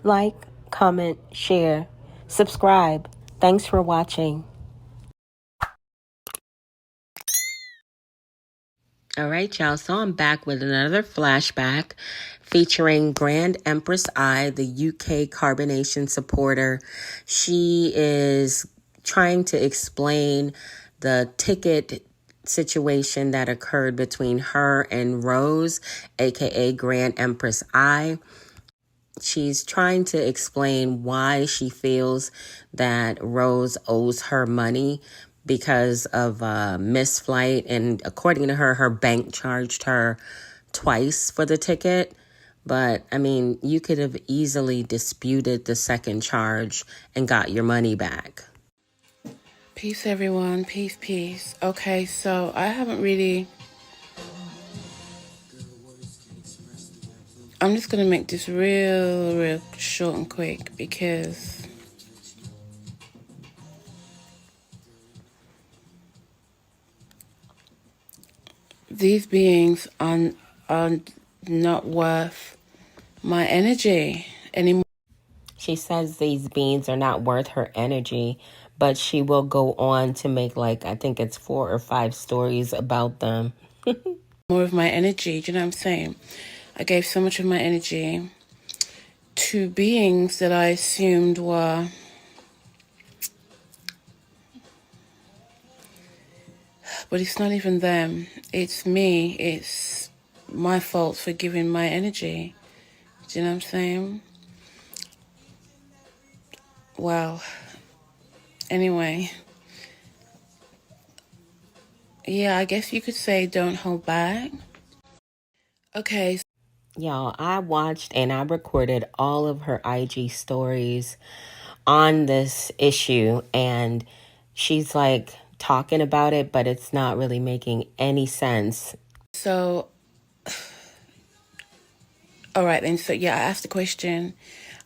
like, comment, share, subscribe. Thanks for watching. All right, y'all. So I'm back with another flashback featuring Grand Empress I, the UK carbonation supporter. She is trying to explain the ticket situation that occurred between her and Rose, aka Grand Empress I. She's trying to explain why she feels that Rose owes her money because of a missed flight. And according to her, her bank charged her twice for the ticket. But, I mean, you could have easily disputed the second charge and got your money back. Peace, everyone. Peace, peace. Okay, so I haven't really... I'm just going to make this real short and quick because these beings are not worth my energy anymore. She says these beings are not worth her energy, but she will go on to make, like, I think it's 4 or 5 stories about them. More of my energy, do you know what I'm saying? I gave so much of my energy to beings that I assumed were... But it's not even them. It's me. It's my fault for giving my energy. Do you know what I'm saying? Well, anyway. Yeah, I guess you could say don't hold back. Okay. Y'all, I watched and I recorded all of her IG stories on this issue, and she's like talking about it, but it's not really making any sense. So, all right then. So yeah, I asked the question,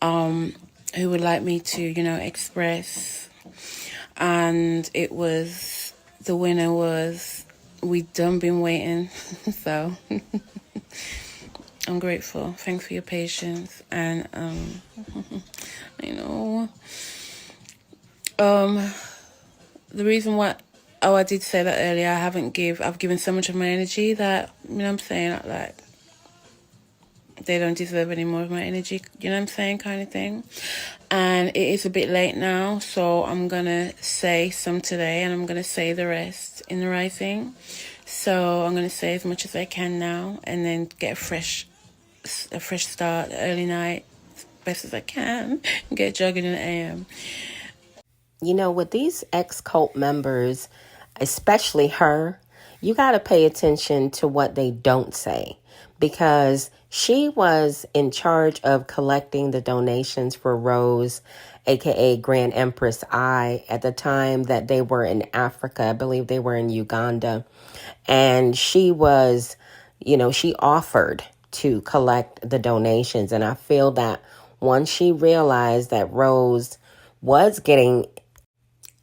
who would like me to, express, and it was, the winner was, we done been waiting. So I'm grateful. Thanks for your patience. And the reason why, I did say that earlier, I've given so much of my energy that, I'm saying, like, they don't deserve any more of my energy, you know what I'm saying, kind of thing. And it is a bit late now, so I'm gonna say some today and I'm gonna say the rest in the rising. So I'm gonna say as much as I can now and then get a fresh start, early night, as best as I can, and get jogging in the AM. You know, with these ex-cult members, especially her, you got to pay attention to what they don't say, because she was in charge of collecting the donations for Rose, aka Grand Empress I, at the time that they were in Africa. I believe they were in Uganda. And she was, she offered to collect the donations. And I feel that once she realized that Rose was getting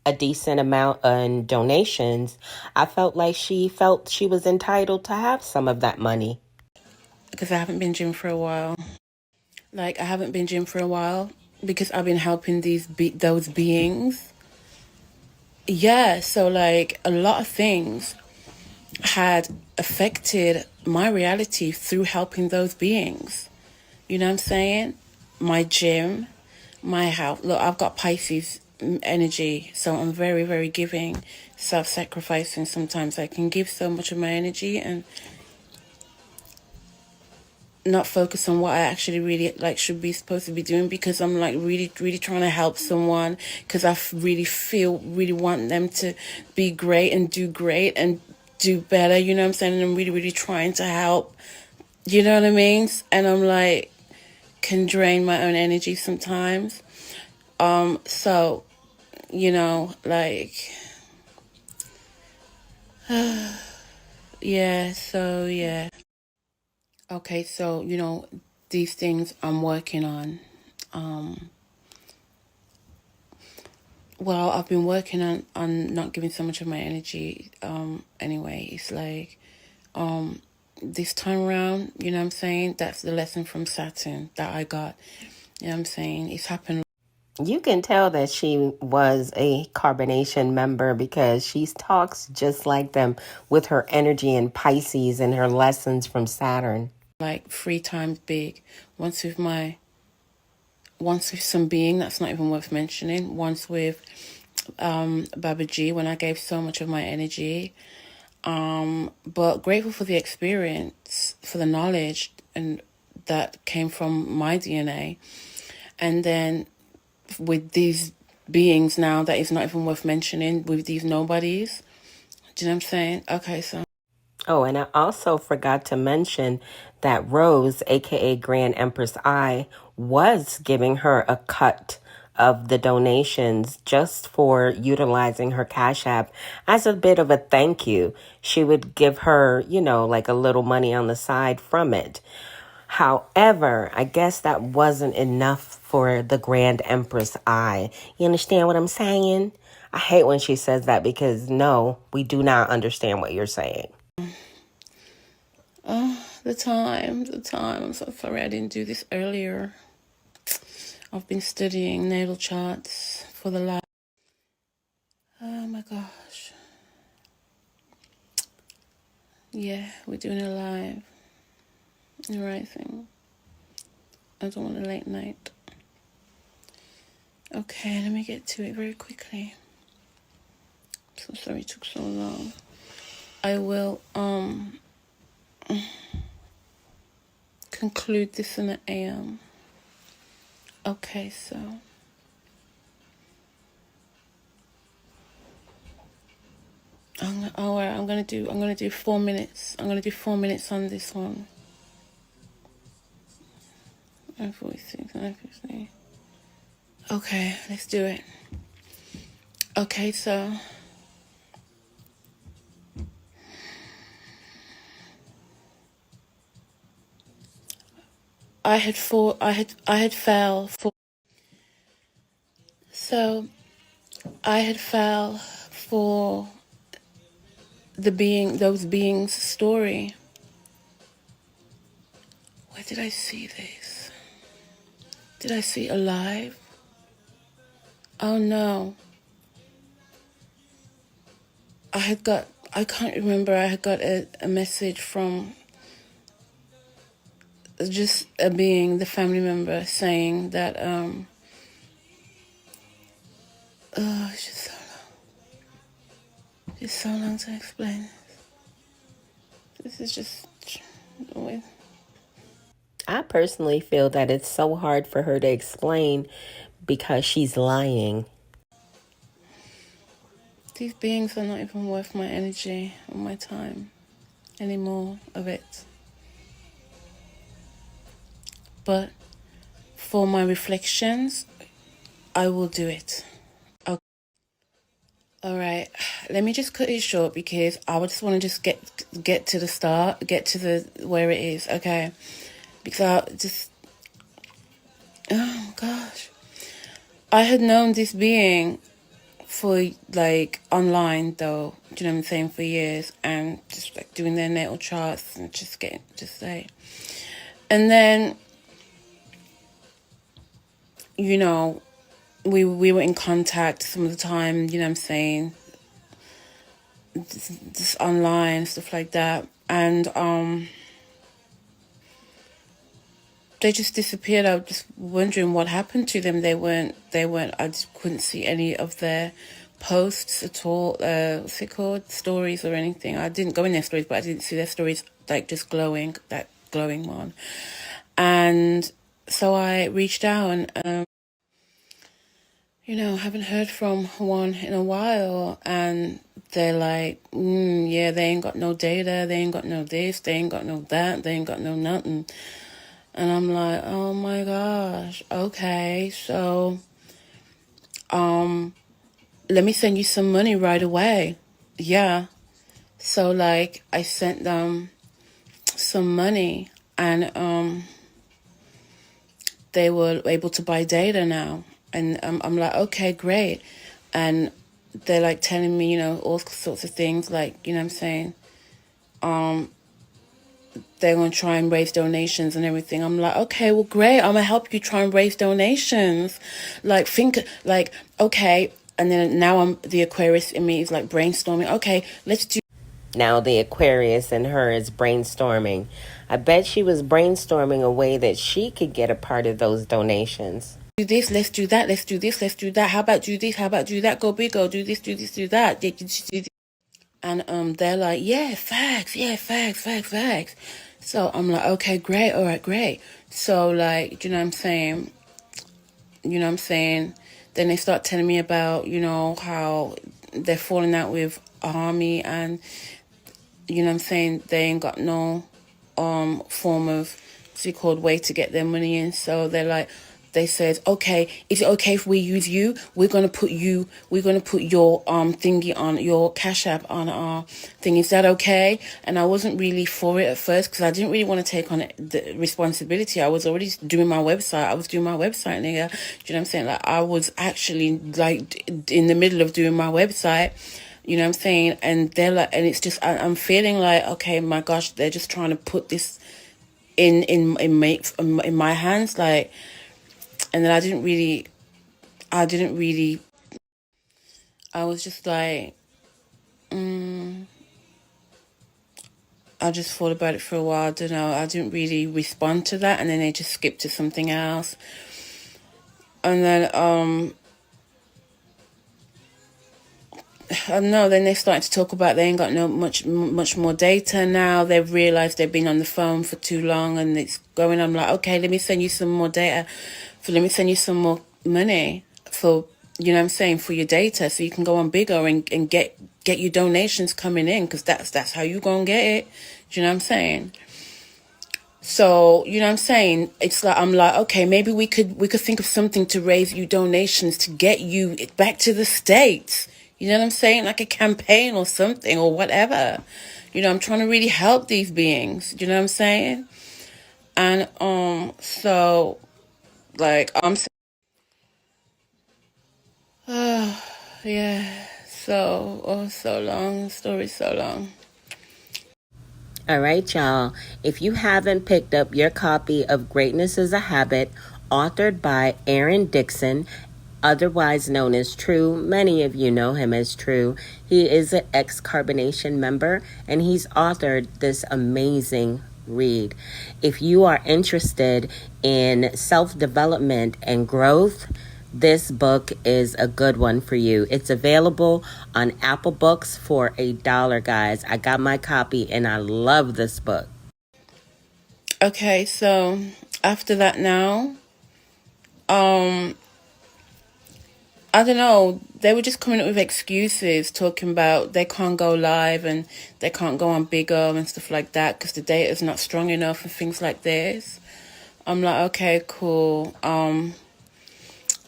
a decent amount in donations, I felt like she was entitled to have some of that money. Because I haven't been gym for a while. Like, I haven't been gym for a while because I've been helping those beings. Yeah, so like a lot of things had affected my reality through helping those beings. You know what I'm saying? My gym, my house. Look, I've got Pisces energy, so I'm very, very giving, self-sacrificing. Sometimes I can give so much of my energy and not focus on what I actually really like should be supposed to be doing, because I'm like really trying to help someone, because I really want them to be great and do great and do better, you know what I'm saying? And I'm really trying to help, you know what I mean? And I'm like, can drain my own energy sometimes. So, like, yeah, so yeah. Okay, so, these things I'm working on. Well, I've been working on not giving so much of my energy. Anyway, it's like, this time around, you know what I'm saying? That's the lesson from Saturn that I got. You know what I'm saying? It's happened. You can tell that she was a Carbonation member because she talks just like them with her energy in Pisces and her lessons from Saturn. Like 3 times big. Once with some being that's not even worth mentioning. Once with Baba G, when I gave so much of my energy. But grateful for the experience, for the knowledge and that came from my DNA. And then with these beings now that is not even worth mentioning, with these nobodies. Do you know what I'm saying? Okay, so. Oh, and I also forgot to mention that Rose, aka Grand Empress I, was giving her a cut of the donations just for utilizing her Cash App as a bit of a thank you. She would give her, like a little money on the side from it. However, I guess that wasn't enough for the Grand Empress I. You understand what I'm saying? I hate when she says that because no, we do not understand what you're saying. Oh, the time. I'm so sorry I didn't do this earlier. I've been studying natal charts for the last. Oh my gosh. Yeah, we're doing it live. The right thing. I don't want a late night. Okay, let me get to it very quickly. So sorry it took so long. I will conclude this in the AM. Okay, so I'm gonna do 4 minutes. I'm gonna do 4 minutes on this one. 9:46, 9:50. Okay, let's do it. Okay, so I had fell for. So I had fell for those beings' story. Where did I see this? Did I see alive? Oh no. I can't remember, I had got a message from just a being, the family member, saying that, it's just so long. It's so long to explain. This is just. I personally feel that it's so hard for her to explain because she's lying. These beings are not even worth my energy or my time, any more of it. But for my reflections, I will do it. Okay. All right, let me just cut it short because I just want to just get to the start, get to the where it is, okay? Because I just, oh gosh, I had known this being for like online though, do you know what I'm saying, for years, and just like doing their natal charts and just like, and then, we were in contact some of the time, you know what I'm saying, just online, stuff like that, and they just disappeared. I was just wondering what happened to them. They weren't, I just couldn't see any of their posts at all, what's it called, stories or anything. I didn't go in their stories, but I didn't see their stories, like, just glowing, that glowing one. And so I reached out and, haven't heard from one in a while, and they're like, yeah, they ain't got no data, they ain't got no this, they ain't got no that, they ain't got no nothing. And I'm like, oh my gosh, okay, so, let me send you some money right away. Yeah. So, like, I sent them some money, and, they were able to buy data now. And I'm like, okay, great. And they're like telling me, all sorts of things, like, you know what I'm saying? they're going to try and raise donations and everything. I'm like, okay, well, great. I'm going to help you try and raise donations. Like, think, like, okay. And then now the Aquarius in me is like brainstorming. Okay, let's do. Now the Aquarius in her is brainstorming. I bet she was brainstorming a way that she could get a part of those donations. Do this, let's do that, let's do this, let's do that. How about do this? How about do that? Go big, go do this, do this, do that. And they're like, yeah, facts, facts. So I'm like, okay, great, all right, great. So like, you know what I'm saying? You know what I'm saying? Then they start telling me about, you know, how they're falling out with Army, and you know what I'm saying, they ain't got no form of what's it called, way to get their money in. So they're like, they said, okay, is it okay if we use you? We're gonna put your thingy on, your Cash App on our thing. Is that okay? And I wasn't really for it at first because I didn't really want to take on the responsibility. I was already doing my website. Nigga. Do you know what I'm saying? Like, I was actually like in the middle of doing my website. You know what I'm saying? And they're like, and it's just, I'm feeling like, okay, my gosh, they're just trying to put this in my hands, like. And then I was just like, I just thought about it for a while. I don't know. I didn't really respond to that. And then they just skipped to something else. And then, I don't know, then they started to talk about they ain't got much more data now. They've realised they've been on the phone for too long and it's going. I'm like, okay, let me send you some more data. Let me send you some more money for, you know what I'm saying, for your data, so you can go on bigger and get your donations coming in, because that's how you gonna get it. Do you know what I'm saying? So, you know what I'm saying? It's like, I'm like, okay, maybe we could think of something to raise you donations to get you back to the States. You know what I'm saying? Like a campaign or something or whatever. You know, I'm trying to really help these beings. You know what I'm saying? And, so, like, yeah. So long. The story's so long. All right, y'all. If you haven't picked up your copy of Greatness is a Habit, authored by Aaron Dixon, otherwise known as True, many of you know him as True. He is an ex-Carbonation member, and he's authored this amazing read. If you are interested in self-development and growth, this book is a good one for you. It's available on Apple Books for $1, guys. I got my copy and I love this book. Okay, so after that now, I don't know, they were just coming up with excuses, talking about they can't go live and they can't go on bigger and stuff like that because the data is not strong enough and things like this. I'm like, okay, cool.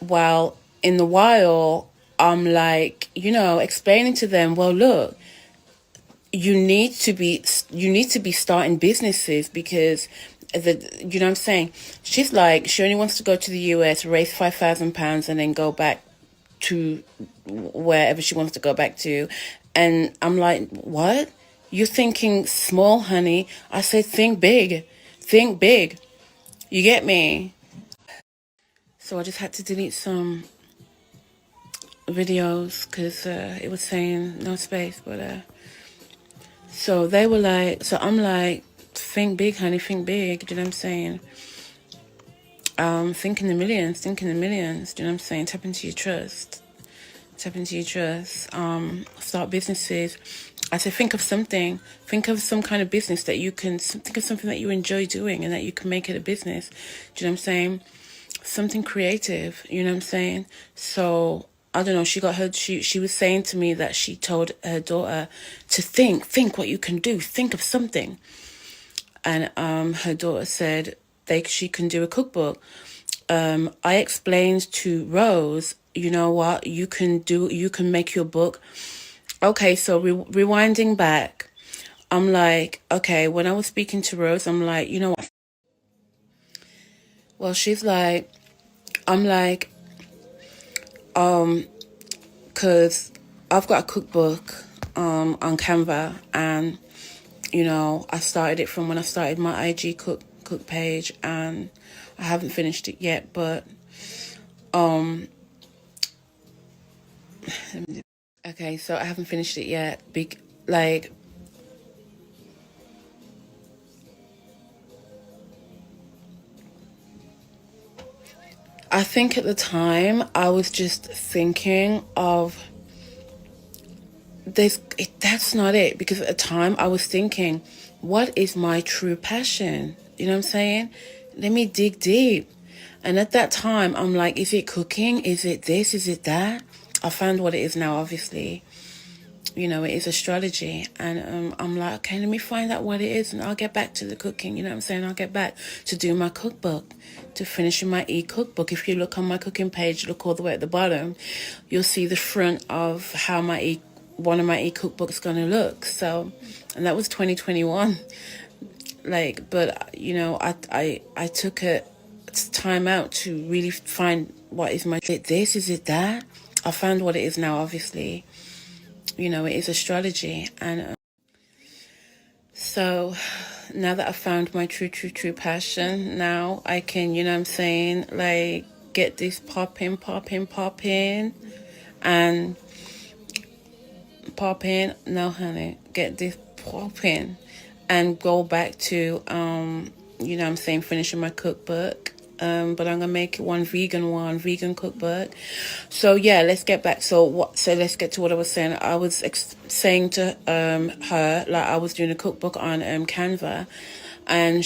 Well, in the while, I'm like, you know, explaining to them, well, look, you need to be starting businesses because you know what I'm saying? She's like, she only wants to go to the US, raise £5,000 and then go back to wherever she wants to go back to. And I'm like, what? You're thinking small, honey. I said, think big. You get me? So I just had to delete some videos because it was saying no space. But so they were like, so I'm like, think big, honey, think big. Do you know what I'm saying? Think in the millions. Do you know what I'm saying? Tap into your trust. Start businesses. I said, think of some kind of business that you can, think of something that you enjoy doing and that you can make it a business. Do you know what I'm saying? Something creative, you know what I'm saying? So, I don't know, she was saying to me that she told her daughter to think what you can do, think of something. And her daughter said she can do a cookbook. I explained to Rose, you know what, you can make your book. Okay, so rewinding back, I'm like, okay, when I was speaking to Rose, I'm like, you know what? Well, she's like, I'm like, because I've got a cookbook on Canva, and You know, I started it from when I started my IG cook page, and I haven't finished it yet, but okay, so I haven't finished it yet. Like, I think at the time I was just thinking of that's not it, because at the time I was thinking, what is my true passion? You know what I'm saying? Let me dig deep. And at that time, I'm like, is it cooking? Is it this? Is it that? I found what it is now, obviously. You know, it is astrology. And I'm like, okay, let me find out what it is, and I'll get back to the cooking. You know what I'm saying? I'll get back to do my cookbook, to finishing my e-cookbook. If you look on my cooking page, look all the way at the bottom, you'll see the front of how one of my e-cookbooks going to look. So, and that was 2021. Like, but you know, I took a time out to really find what is is it this, is it that? I found what it is now, obviously. You know, it is astrology. And so now that I've found my true passion, now I can, you know what I'm saying, like, get this popping, and popping. No, honey, get this popping, and go back to, you know what I'm saying, finishing my cookbook. But I'm gonna make one vegan cookbook. So yeah, let's get back. So let's get to what I was saying. I was saying to her, like, I was doing a cookbook on Canva, and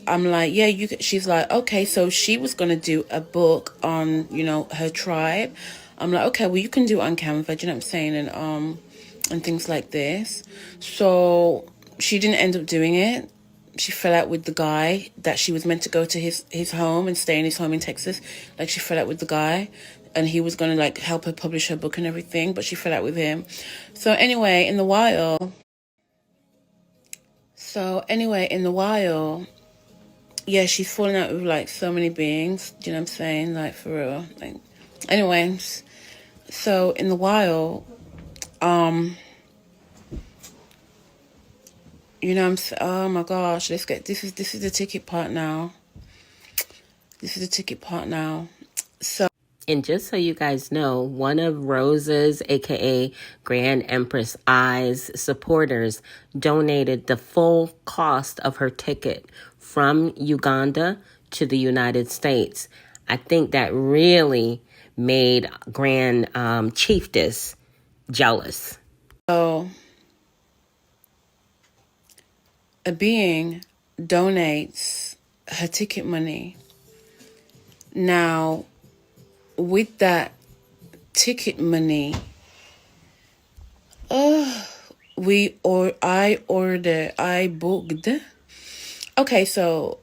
I'm like, yeah, she's like, okay, so she was gonna do a book on, you know, her tribe. I'm like, okay, well, you can do it on Canva. Do you know what I'm saying? And things like this. So she didn't end up doing it. She fell out with the guy that she was meant to go to his home and stay in his home in Texas. Like, she fell out with the guy, and he was going to, like, help her publish her book and everything, but she fell out with him. So anyway, in the while, yeah, she's falling out with, like, so many beings. Do you know what I'm saying? Like, for real. Like, anyways, so in the while, you know, oh my gosh, this is the ticket part now. This is the ticket part now. So, and just so you guys know, one of Rosa's, aka Grand Empress I's, supporters donated the full cost of her ticket from Uganda to the United States. I think that really made Grand Chiefess jealous. So a being donates her ticket money. Now, with that ticket money, I booked. Okay, so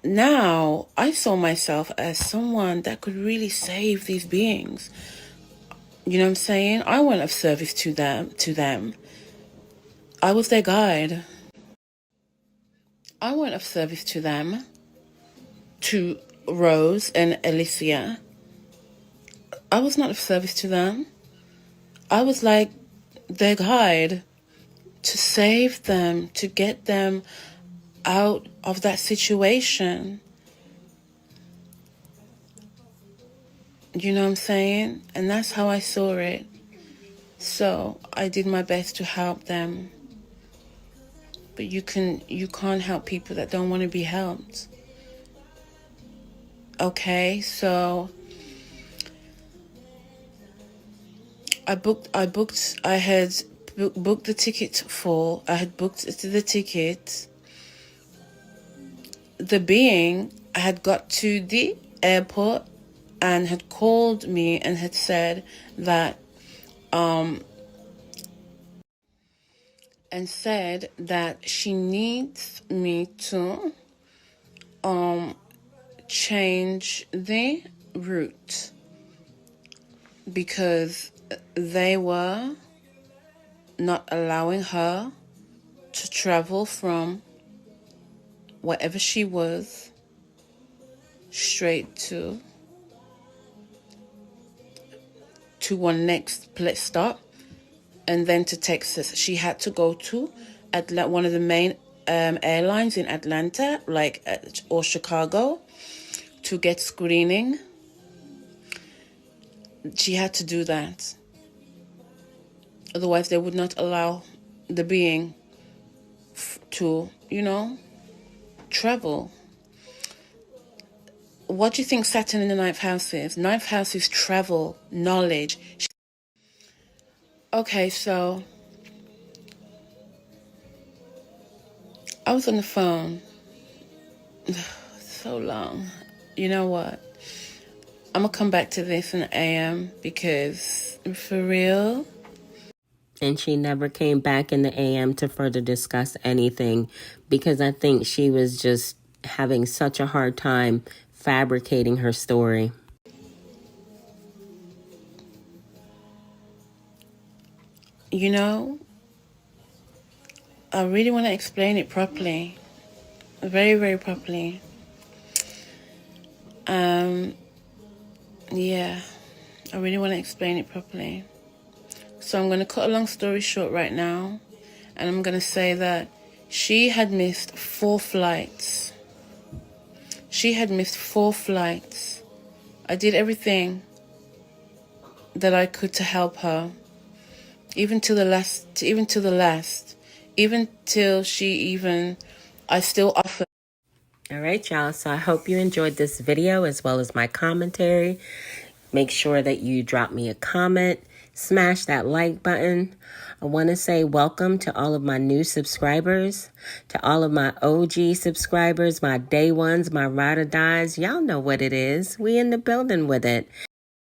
now I saw myself as someone that could really save these beings. You know what I'm saying? I went of service to them. I was their guide. I went of service to them, to Rose and Alicia. I was not of service to them. I was like their guide, to save them, to get them out of that situation. You know what I'm saying? And that's how I saw it. So I did my best to help them. But you can't help people that don't want to be helped. Okay, so I had booked the ticket for, I had booked the ticket. The being had got to the airport and had called me and had said that, she needs me to change the route, because they were not allowing her to travel from wherever she was straight to one next stop. and then to Texas. She had to go to one of the main airlines in Atlanta, or Chicago, to get screening. She had to do that. Otherwise, they would not allow the being to, travel. What do you think Saturn in the ninth house is? Ninth house is travel, knowledge. Okay, so I was on the phone so long. You know what? I'm going to come back to this in AM because for real. And she never came back in the AM to further discuss anything because I think she was just having such a hard time fabricating her story. I really want to explain it properly. Very, very properly. Yeah, I really want to explain it properly. So I'm going to cut a long story short right now. And I'm going to say that she had missed 4 flights. She had missed 4 flights. I did everything that I could to help her. Even till I still offered. All right, y'all. So I hope you enjoyed this video as well as my commentary. Make sure that you drop me a comment. Smash that like button. I want to say welcome to all of my new subscribers, to all of my OG subscribers, my day ones, my ride or dies. Y'all know what it is. We in the building with it.